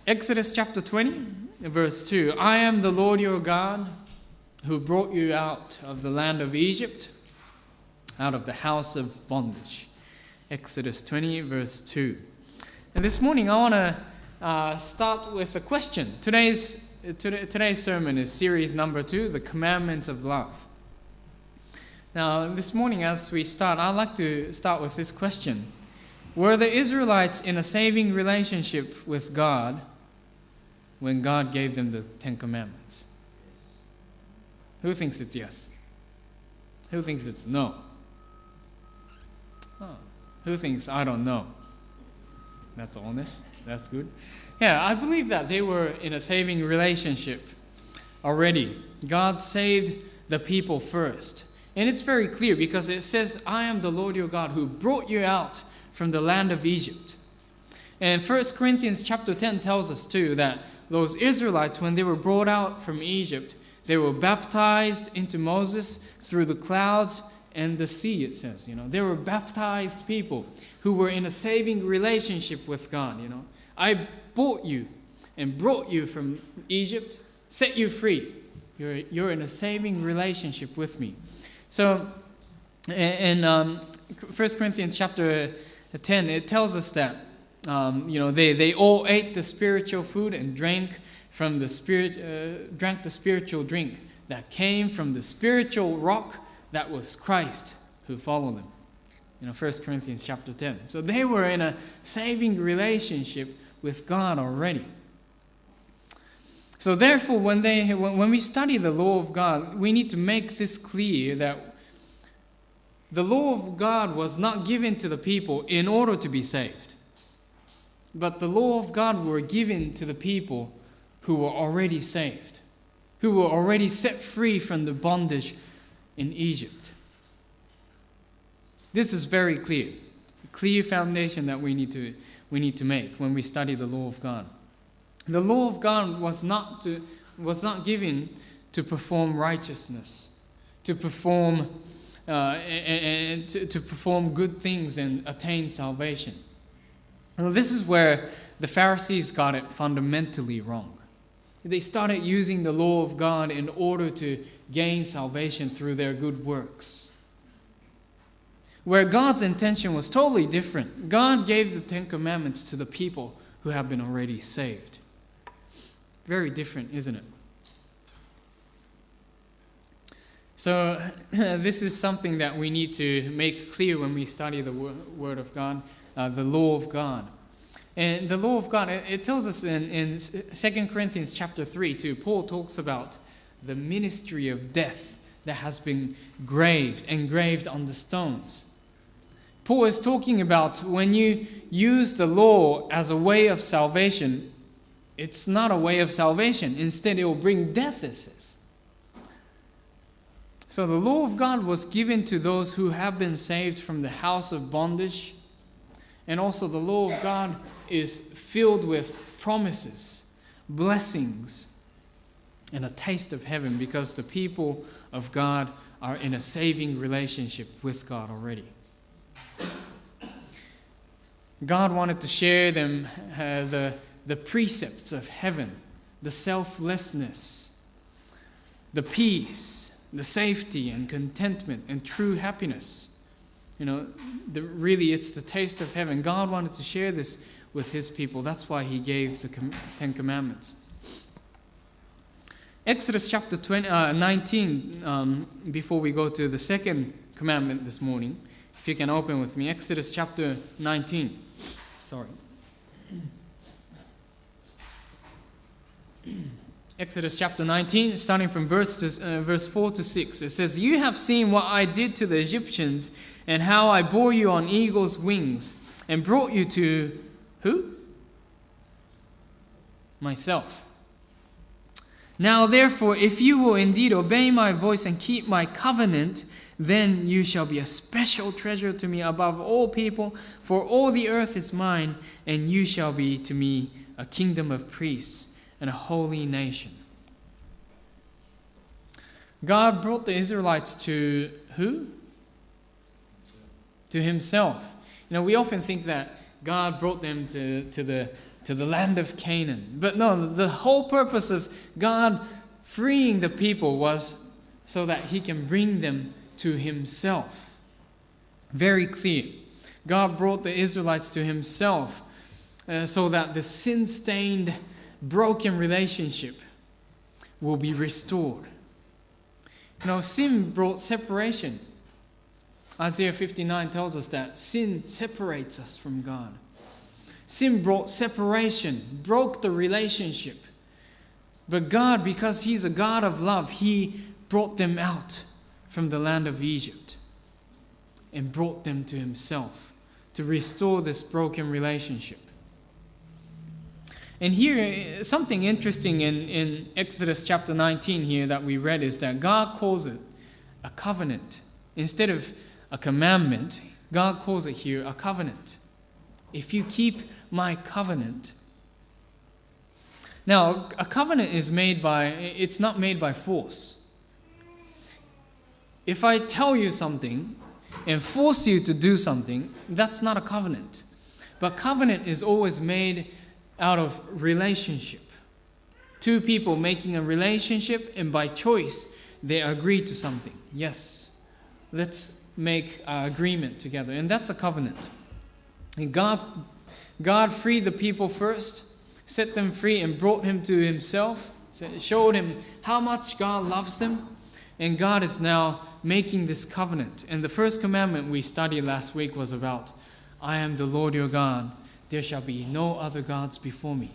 Exodus chapter 20, verse 2. I am the Lord your God who brought you out of the land of Egypt, out of the house of bondage. Exodus 20, verse 2. And this morning I want to start with a question. Today's sermon is series number 2, The Commandments of Love. Now, this morning as we start, I'd like to start with this question. Were the Israelites in a saving relationship with God when God gave them the Ten Commandments? Who thinks it's yes? Who thinks it's no? Oh. Who thinks I don't know? That's honest. That's good. Yeah, I believe that they were in a saving relationship already. God saved the people first. And it's very clear because it says, I am the Lord your God who brought you out from the land of Egypt. And 1 Corinthians chapter 10 tells us too that those Israelites, when they were brought out from Egypt, they were baptized into Moses through the clouds and the sea, it says. They were baptized people who were in a saving relationship with God. I bought you and brought you from Egypt, set you free. You're in a saving relationship with me. So in 1 Corinthians chapter 10, it tells us that they all ate the spiritual food and drank the spiritual drink that came from the spiritual rock that was Christ who followed them. 1 Corinthians chapter 10. So they were in a saving relationship with God already. So therefore, when we study the law of God, we need to make this clear that the law of God was not given to the people in order to be saved. But the law of God were given to the people who were already saved, who were already set free from the bondage in Egypt. This is very clear. A clear foundation that we need to make when we study the law of God. The law of God was not given to perform righteousness, to perform to perform good things and attain salvation. Well, this is where the Pharisees got it fundamentally wrong. They started using the law of God in order to gain salvation through their good works. Where God's intention was totally different. God gave the Ten Commandments to the people who have been already saved. Very different, isn't it? So this is something that we need to make clear when we study the Word of God, the law of God. And the law of God, it tells us in 2 Corinthians chapter 3 too, Paul talks about the ministry of death that has been engraved on the stones. Paul is talking about when you use the law as a way of salvation, it's not a way of salvation. Instead, it will bring death, it says. So the law of God was given to those who have been saved from the house of bondage. And also the law of God is filled with promises, blessings, and a taste of heaven because the people of God are in a saving relationship with God already. God wanted to share them the precepts of heaven, the selflessness, the peace, the safety and contentment and true happiness. Really it's the taste of heaven. God wanted to share this with his people. That's why he gave the Ten Commandments. Exodus chapter 19, before we go to the second commandment this morning, if you can open with me, Exodus chapter 19. Sorry. Exodus chapter 19, starting from verse 4 to 6. It says, You have seen what I did to the Egyptians and how I bore you on eagle's wings and brought you to who? Myself. Now therefore, if you will indeed obey my voice and keep my covenant, then you shall be a special treasure to me above all people, for all the earth is mine, and you shall be to me a kingdom of priests and a holy nation. God brought the Israelites to who? To himself. We often think that God brought them to to the land of Canaan. But no, the whole purpose of God freeing the people was so that he can bring them to himself. Very clear. God brought the Israelites to himself so that the sin-stained, broken relationship will be restored. Sin brought separation. Isaiah 59 tells us that sin separates us from God. Sin brought separation, broke the relationship. But God, because he's a God of love, he brought them out from the land of Egypt and brought them to himself to restore this broken relationship. And here, something interesting in Exodus chapter 19 here that we read is that God calls it a covenant. Instead of a commandment, God calls it here a covenant. If you keep my covenant. Now, a covenant is it's not made by force. If I tell you something and force you to do something, that's not a covenant. But covenant is always made out of relationship. Two people making a relationship, and by choice, they agree to something. Yes, let's make an agreement together. And that's a covenant. And God freed the people first, set them free, and brought him to himself, showed him how much God loves them. And God is now making this covenant. And the first commandment we studied last week was about, I am the Lord your God. There shall be no other gods before me.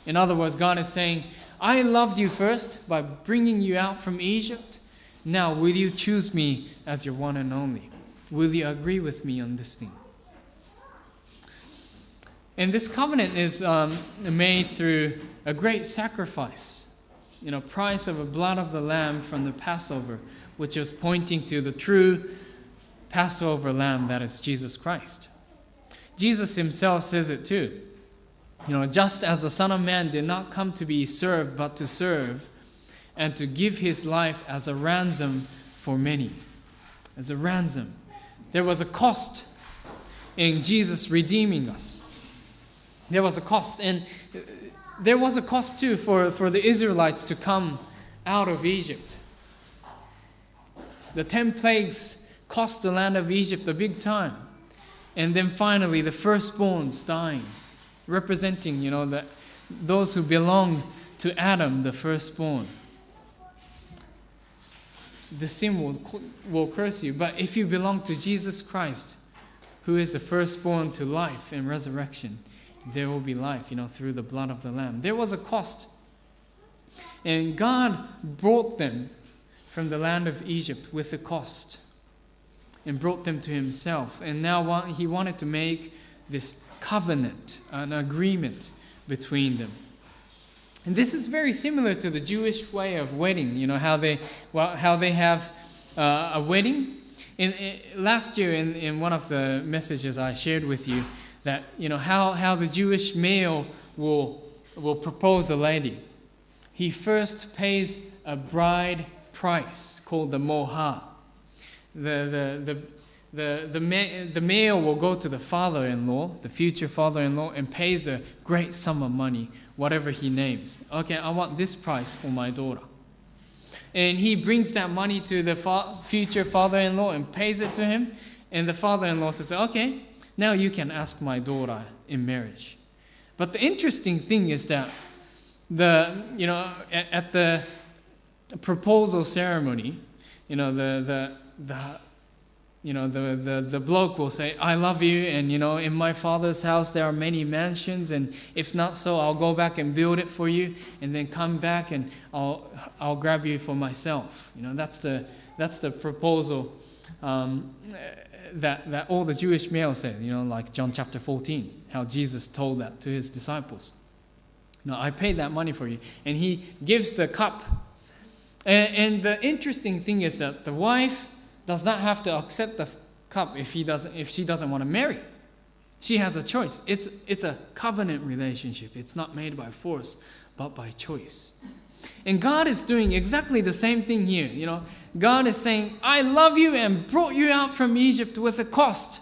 In other words, God is saying, I loved you first by bringing you out from Egypt. Now, will you choose me as your one and only? Will you agree with me on this thing? And this covenant is made through a great sacrifice. Price of the blood of the lamb from the Passover, which is pointing to the true Passover lamb that is Jesus Christ. Jesus himself says it too. Just as the Son of Man did not come to be served, but to serve, and to give his life as a ransom for many. As a ransom. There was a cost in Jesus redeeming us. There was a cost. And there was a cost too for the Israelites to come out of Egypt. The 10 plagues cost the land of Egypt a big time. And then finally, the firstborns dying, representing, those who belong to Adam, the firstborn. The sin will curse you. But if you belong to Jesus Christ, who is the firstborn to life and resurrection, there will be life, through the blood of the Lamb. There was a cost. And God brought them from the land of Egypt with a cost and brought them to himself. And now he wanted to make this covenant, an agreement between them. And this is very similar to the Jewish way of wedding, how they have a wedding. Last year in one of the messages I shared with you, that how the Jewish male will propose a lady. He first pays a bride price called the mohar. The male will go to the father-in-law, the future father-in-law, and pays a great sum of money, whatever he names. Okay, I want this price for my daughter. And he brings that money to the future father-in-law and pays it to him. And the father-in-law says, okay, now you can ask my daughter in marriage. But the interesting thing is that at the proposal ceremony, the bloke will say, I love you, and in my father's house there are many mansions, and if not so, I'll go back and build it for you, and then come back and I'll grab you for myself. That's the proposal that all the Jewish males say, like John chapter 14, how Jesus told that to his disciples. I paid that money for you. And he gives the cup. And the interesting thing is that the wife does not have to accept the cup if she doesn't want to marry. She has a choice. It's a covenant relationship. It's not made by force, but by choice. And God is doing exactly the same thing here. God is saying, I love you and brought you out from Egypt with a cost.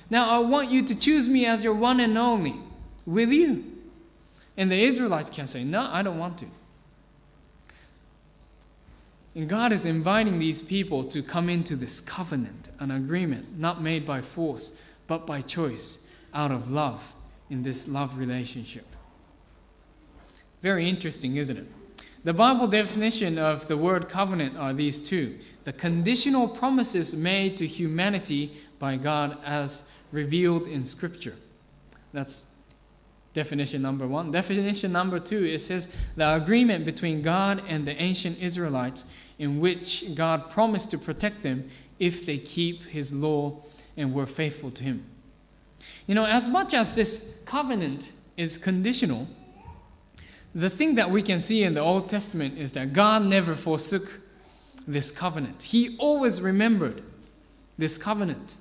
Now I want you to choose me as your one and only. Will you? And the Israelites can say, no, I don't want to. And God is inviting these people to come into this covenant, an agreement, not made by force, but by choice, out of love, in this love relationship. Very interesting, isn't it? The Bible definition of the word covenant are these two: the conditional promises made to humanity by God as revealed in Scripture. That's definition number one. Definition number two, it says the agreement between God and the ancient Israelites in which God promised to protect them if they keep His law and were faithful to Him. You know, as much as this covenant is conditional, the thing that we can see in the Old Testament is that God never forsook this covenant. He always remembered this covenant.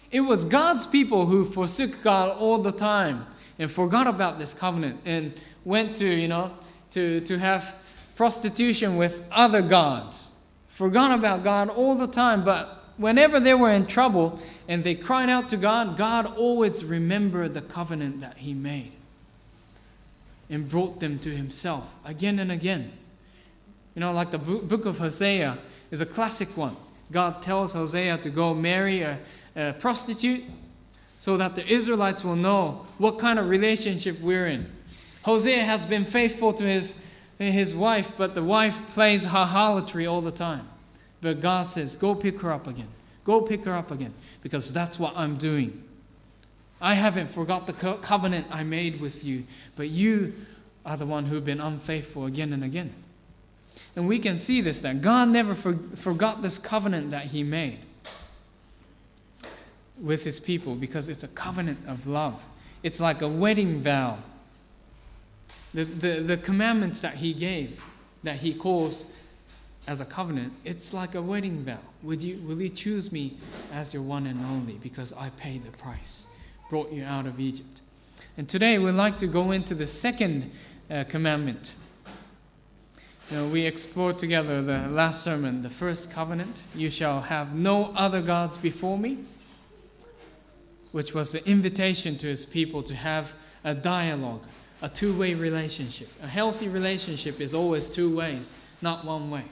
It was God's people who forsook God all the time and forgot about this covenant and went to have prostitution with other gods. Forgot about God all the time, but whenever they were in trouble and they cried out to God, God always remembered the covenant that He made and brought them to Himself again and again. You know, like the book of Hosea is a classic one. God tells Hosea to go marry a prostitute so that the Israelites will know what kind of relationship we're in. Hosea has been faithful to his wife, but the wife plays harlotry all the time. But God says, go pick her up again. Go pick her up again, because that's what I'm doing. I haven't forgot the covenant I made with you, but you are the one who've been unfaithful again and again. And we can see this, that God never forgot this covenant that He made with His people, because it's a covenant of love. It's like a wedding vow. The commandments that He gave, that He calls as a covenant, it's like a wedding vow. Will you choose me as your one and only, because I paid the price, brought you out of Egypt. And today we'd like to go into the second commandment. You know, we explored together the last sermon, the first covenant, you shall have no other gods before me, which was the invitation to His people to have a dialogue, a two-way relationship. A healthy relationship is always two ways, not one way.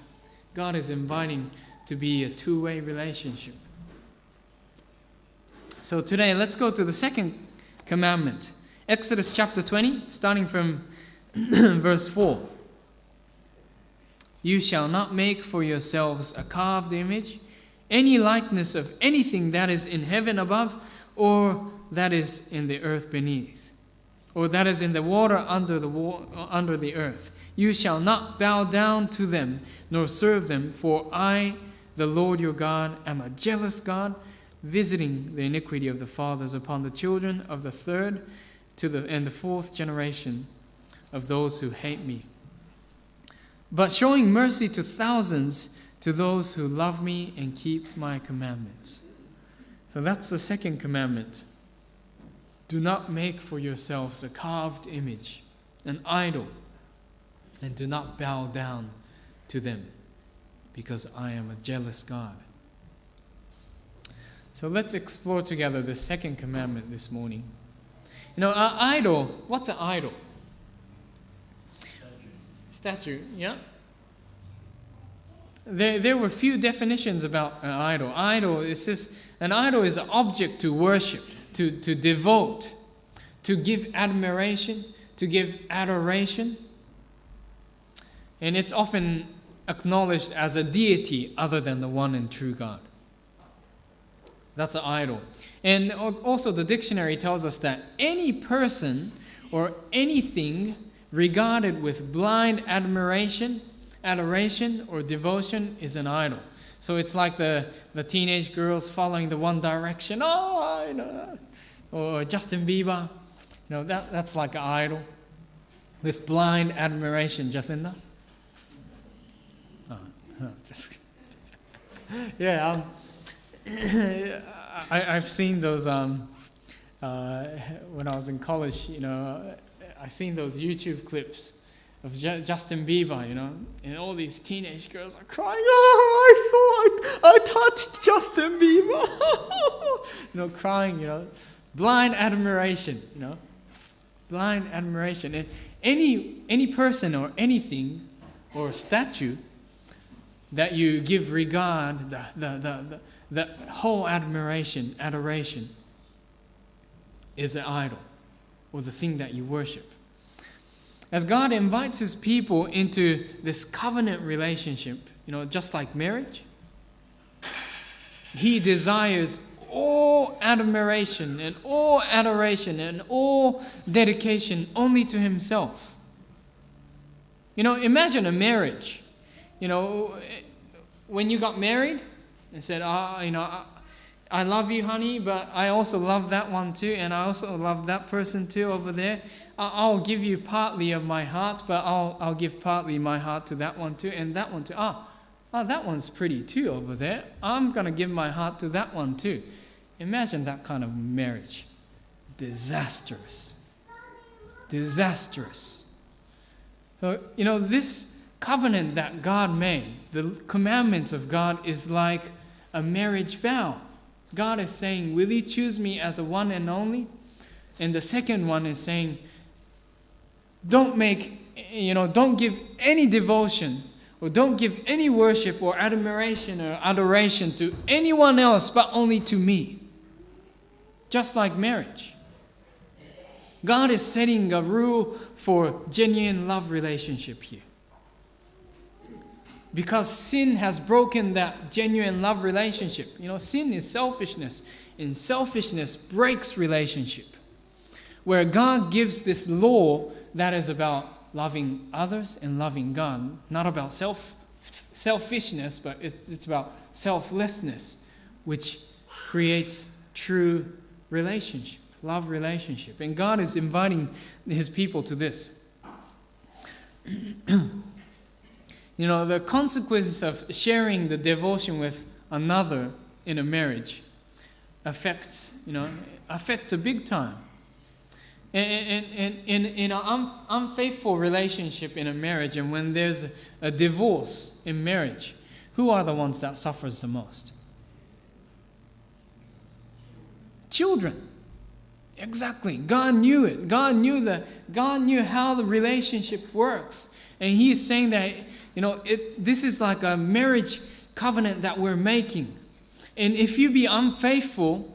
God is inviting to be a two-way relationship. So today, let's go to the second commandment. Exodus chapter 20, starting from verse 4. You shall not make for yourselves a carved image, any likeness of anything that is in heaven above, or that is in the earth beneath, or that is in the water under the earth. You shall not bow down to them, nor serve them, for I, the Lord your God, am a jealous God, visiting the iniquity of the fathers upon the children of the third and the fourth generation of those who hate me, but showing mercy to thousands, to those who love me and keep my commandments. So that's the second commandment. Do not make for yourselves a carved image, an idol, and do not bow down to them, because I am a jealous God. So let's explore together the second commandment this morning. You know, an idol, what's an idol? Statue, yeah? There were few definitions about an idol. An idol is an object to worship, to devote, to give admiration, to give adoration. And it's often acknowledged as a deity other than the one and true God. That's an idol. And also the dictionary tells us that any person or anything regarded with blind adoration or devotion is an idol. So it's like the teenage girls following the One Direction. Or Justin Bieber. You know, that's like an idol. With blind admiration, Jacinda. Yeah, I've seen those when I was in college. You know, I've seen those YouTube clips of Justin Bieber. You know, and all these teenage girls are crying. Oh, I touched Justin Bieber. You know, crying. You know, blind admiration. You know, blind admiration. any person or anything or statue that you give regard, the whole adoration is an idol or the thing that you worship. As God invites his people into this covenant relationship, just like marriage, he desires all admiration and all adoration and all dedication only to himself. Imagine a marriage. When you got married and said, I love you, honey, but I also love that one too, and I also love that person too over there. I'll give you partly of my heart, but I'll give partly my heart to that one too, and that one too. That one's pretty too over there. I'm going to give my heart to that one too. Imagine that kind of marriage. Disastrous. So, this covenant that God made, the commandments of God, is like a marriage vow. God is saying, will you choose me as the one and only? And the second one is saying, don't give any devotion or don't give any worship or admiration or adoration to anyone else but only to me. Just like marriage. God is setting a rule for genuine love relationship here. Because sin has broken that genuine love relationship. Sin is selfishness, and selfishness breaks relationship. Where God gives this law that is about loving others and loving God, not about selfishness, but it's about selflessness, which creates true relationship, love relationship. And God is inviting his people to this. The consequences of sharing the devotion with another in a marriage affects a big time. And in an unfaithful relationship in a marriage, and when there's a divorce in marriage, who are the ones that suffers the most? Children. Exactly. God knew it. God knew how the relationship works. And he's saying that, this is like a marriage covenant that we're making. And if you be unfaithful,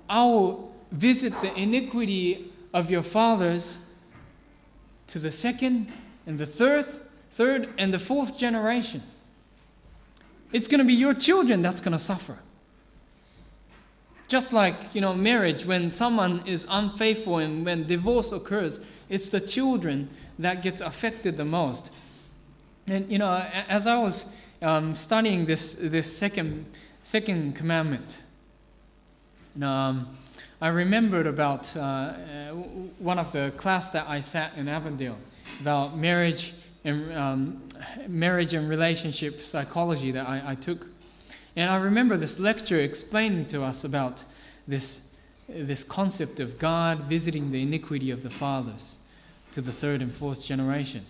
I will visit the iniquity of your fathers to the second and the third and the fourth generation. It's going to be your children that's going to suffer. Just like, marriage, when someone is unfaithful and when divorce occurs, it's the children that gets affected the most. And, as I was studying this second commandment, I remembered about one of the class that I sat in Avondale about marriage and relationship psychology that I took. And I remember this lecturer explaining to us about this concept of God visiting the iniquity of the fathers to the third and fourth generation.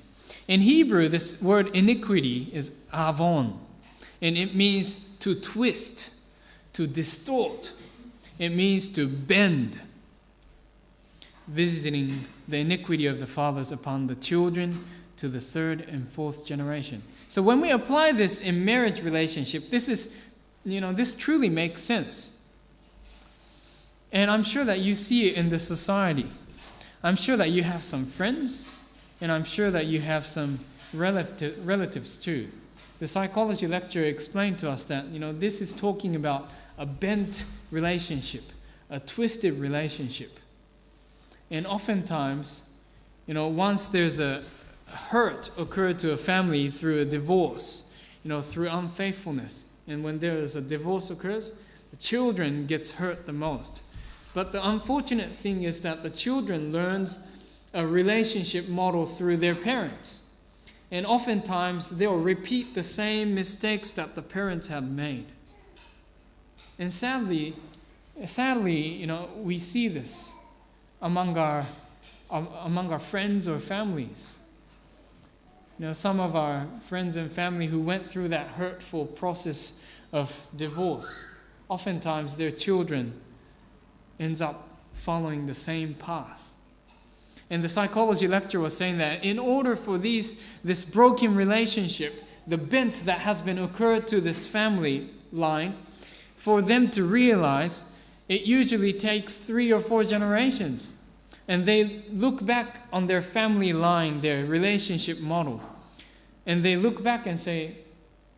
In Hebrew, this word iniquity is avon, and it means to twist, to distort. It means to bend, visiting the iniquity of the fathers upon the children to the third and fourth generation. So when we apply this in marriage relationship, this truly makes sense. And I'm sure that you see it in the society. I'm sure that you have some friends, and I'm sure that you have some relatives too. The psychology lecturer explained to us that, this is talking about a bent relationship, a twisted relationship. And oftentimes, once there's a hurt occurred to a family through a divorce, through unfaithfulness, and when there is a divorce occurs, the children gets hurt the most. But the unfortunate thing is that the children learns a relationship model through their parents. And oftentimes they'll repeat the same mistakes that the parents have made. And sadly, we see this among our friends or families. Some of our friends and family who went through that hurtful process of divorce, oftentimes their children ends up following the same path. And the psychology lecturer was saying that in order for this broken relationship, the bent that has been occurred to this family line, for them to realize, it usually takes 3 or 4 generations. And they look back on their family line, their relationship model, and they look back and say,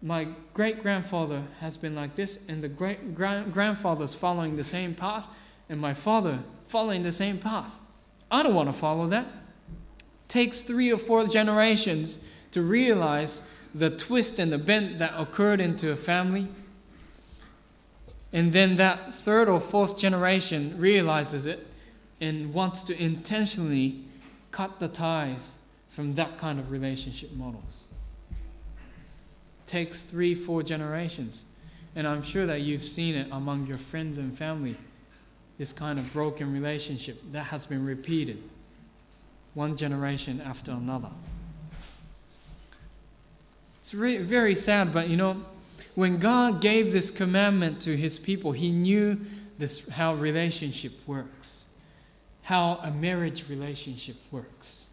my great-grandfather has been like this, and the great-grandfather's following the same path, and my father following the same path. I don't want to follow that. It takes 3 or 4 generations to realize the twist and the bent that occurred into a family. And then that 3rd or 4th generation realizes it and wants to intentionally cut the ties from that kind of relationship models. It takes 3, 4 generations. And I'm sure that you've seen it among your friends and family, this kind of broken relationship that has been repeated one generation after another. It's very sad, but when God gave this commandment to his people, he knew how relationship works, how a marriage relationship works.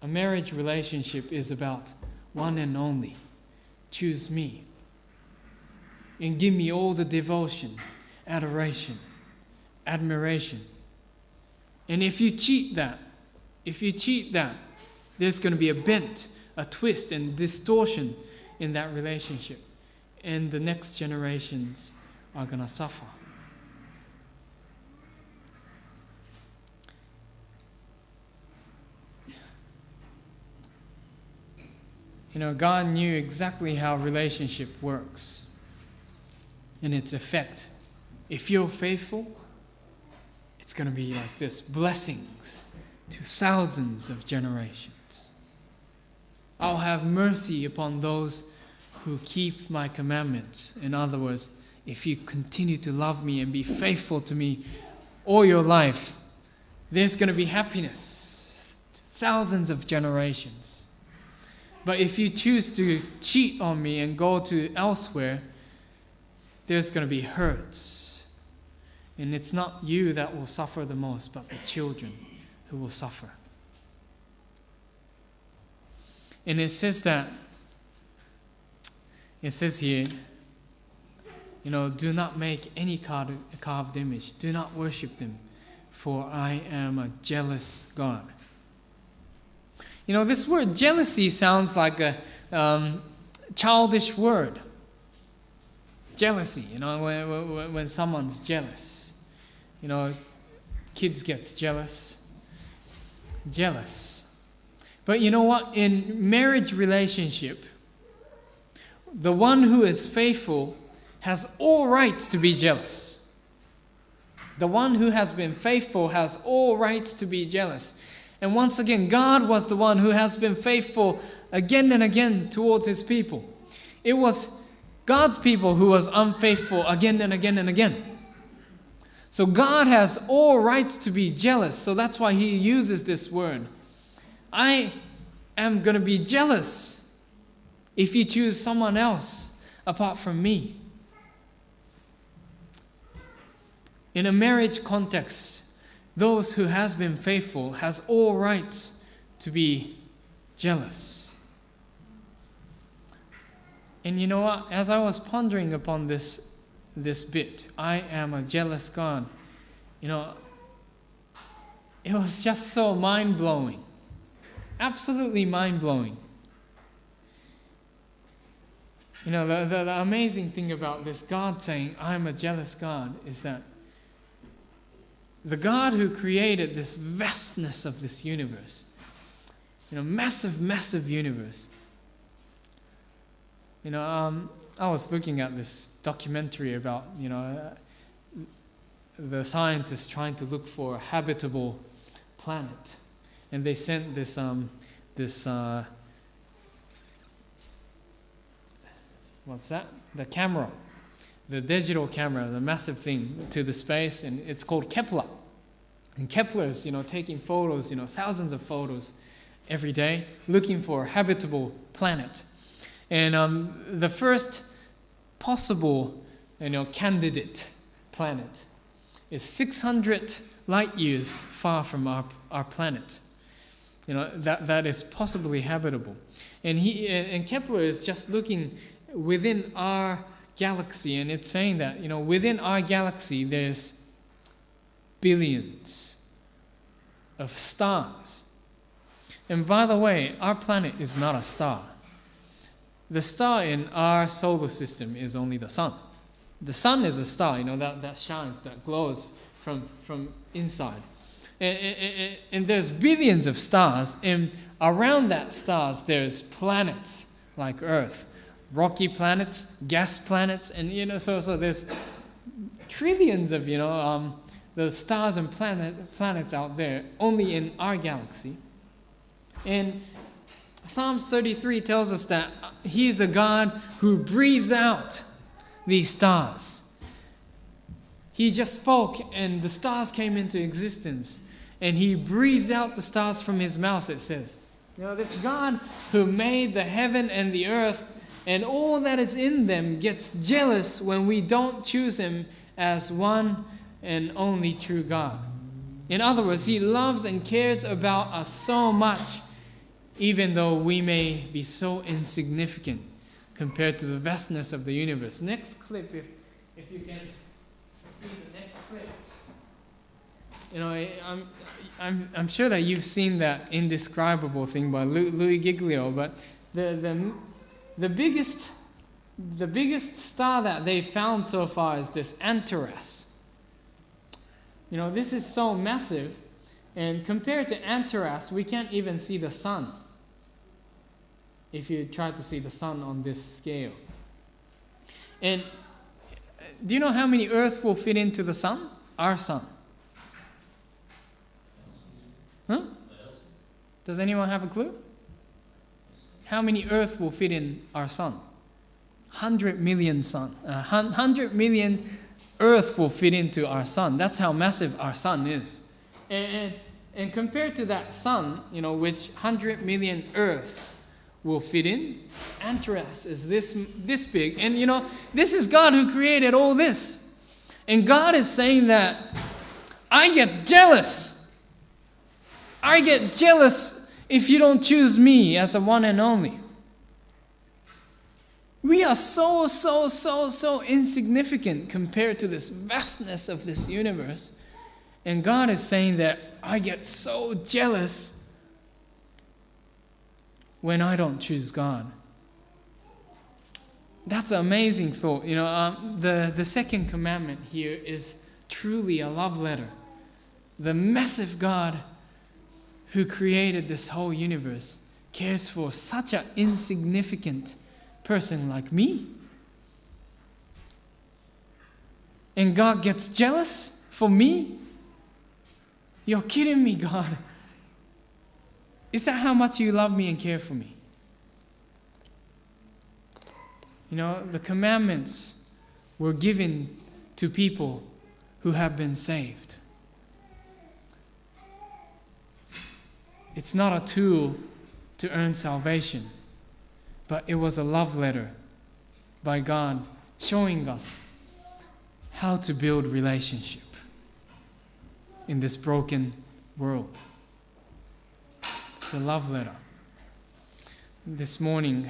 A marriage relationship is about one and only. Choose me. And give me all the devotion, adoration, admiration. And if you cheat that, there's going to be a bent, a twist and distortion in that relationship. And the next generations are going to suffer. God knew exactly how relationship works and its effect. If you're faithful, it's going to be like this, blessings to thousands of generations. I'll have mercy upon those who keep my commandments. In other words, if you continue to love me and be faithful to me all your life, there's going to be happiness to thousands of generations. But if you choose to cheat on me and go to elsewhere, there's going to be hurts. And it's not you that will suffer the most, but the children who will suffer. And it says here, do not make any carved image. Do not worship them, for I am a jealous God. This word jealousy sounds like a childish word. Jealousy, when someone's jealous. Kids gets jealous. Jealous. But you know what? In marriage relationship, the one who is faithful has all rights to be jealous. The one who has been faithful has all rights to be jealous. And once again, God was the one who has been faithful again and again towards his people. It was God's people who was unfaithful again and again and again. So God has all rights to be jealous. So that's why he uses this word. I am going to be jealous if you choose someone else apart from me. In a marriage context, those who has been faithful has all rights to be jealous. And you know what? As I was pondering upon this bit, I am a jealous God, it was just so mind-blowing. Absolutely mind-blowing. The amazing thing about this God saying, I'm a jealous God, is that the God who created this vastness of this universe, massive, massive universe. I was looking at this documentary about, the scientists trying to look for a habitable planet. And they sent this what's that? The camera. The digital camera, the massive thing, to the space, and it's called Kepler. And Kepler's, taking photos, thousands of photos every day, looking for a habitable planet. And the first possible, candidate planet is 600 light years far from our planet. That is possibly habitable. And Kepler is just looking within our galaxy, and it's saying that, within our galaxy there's billions of stars. And by the way, our planet is not a star. The star in our solar system is only the sun. The sun is a star, that shines, that glows from inside. And there's billions of stars, and around that stars there's planets like Earth, rocky planets, gas planets, and so there's trillions of the stars and planets out there only in our galaxy. And Psalms 33 tells us that He's a God who breathed out these stars. He just spoke and the stars came into existence, and He breathed out the stars from His mouth, it says. This God who made the heaven and the earth and all that is in them gets jealous when we don't choose Him as one and only true God. In other words, He loves and cares about us so much, even though we may be so insignificant compared to the vastness of the universe. Next clip, if you can see the next clip. I'm sure that you've seen that indescribable thing by Louis Giglio, but the biggest star that they found so far is this Antares. This is so massive, and compared to Antares, we can't even see the sun. If you try to see the sun on this scale. And do you know how many Earth will fit into the sun? Our sun. Huh? Does anyone have a clue? How many Earth will fit in our sun? 100 million sun. 100 million Earth will fit into our sun. That's how massive our sun is. And compared to that sun, which 100 million Earths will fit in, Antares is this big. And this is God who created all this. And God is saying that I get jealous. I get jealous if you don't choose me as the one and only. We are so insignificant compared to this vastness of this universe. And God is saying that I get so jealous when I don't choose God. That's an amazing thought. The second commandment here is truly a love letter. The massive God who created this whole universe cares for such an insignificant person like me. And God gets jealous for me? You're kidding me, God. Is that how much you love me and care for me? The commandments were given to people who have been saved. It's not a tool to earn salvation, but it was a love letter by God showing us how to build relationship in this broken world. It's a love letter. This morning,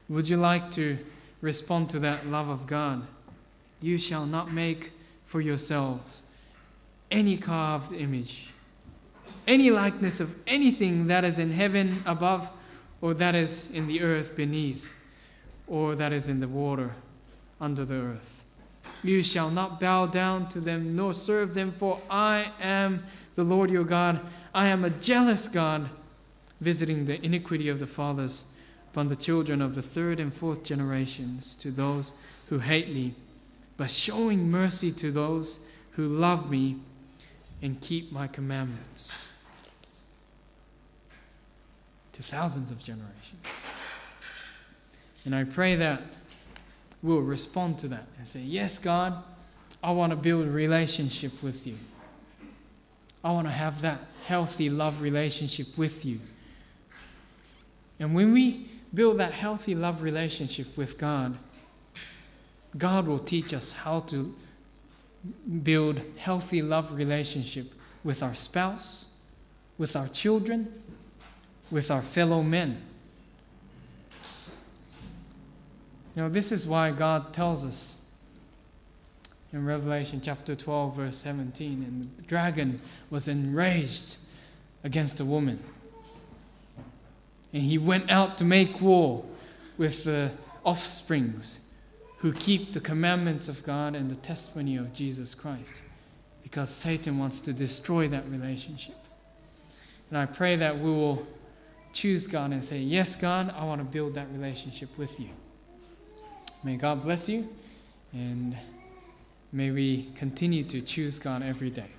would you like to respond to that love of God? You shall not make for yourselves any carved image, any likeness of anything that is in heaven above, or that is in the earth beneath, or that is in the water under the earth. You shall not bow down to them nor serve them, for I am the Lord your God. I am a jealous God, visiting the iniquity of the fathers upon the children of the third and fourth generations, to those who hate me, but showing mercy to those who love me and keep my commandments, to thousands of generations. And I pray that we'll respond to that and say, yes, God, I want to build a relationship with you. I want to have that healthy love relationship with you. And when we build that healthy love relationship with God, God will teach us how to build healthy love relationship with our spouse, with our children, with our fellow men. This is why God tells us in Revelation chapter 12, verse 17, and the dragon was enraged against the woman. And he went out to make war with the offsprings who keep the commandments of God and the testimony of Jesus Christ, because Satan wants to destroy that relationship. And I pray that we will choose God and say, yes, God, I want to build that relationship with you. May God bless you, and may we continue to choose God every day.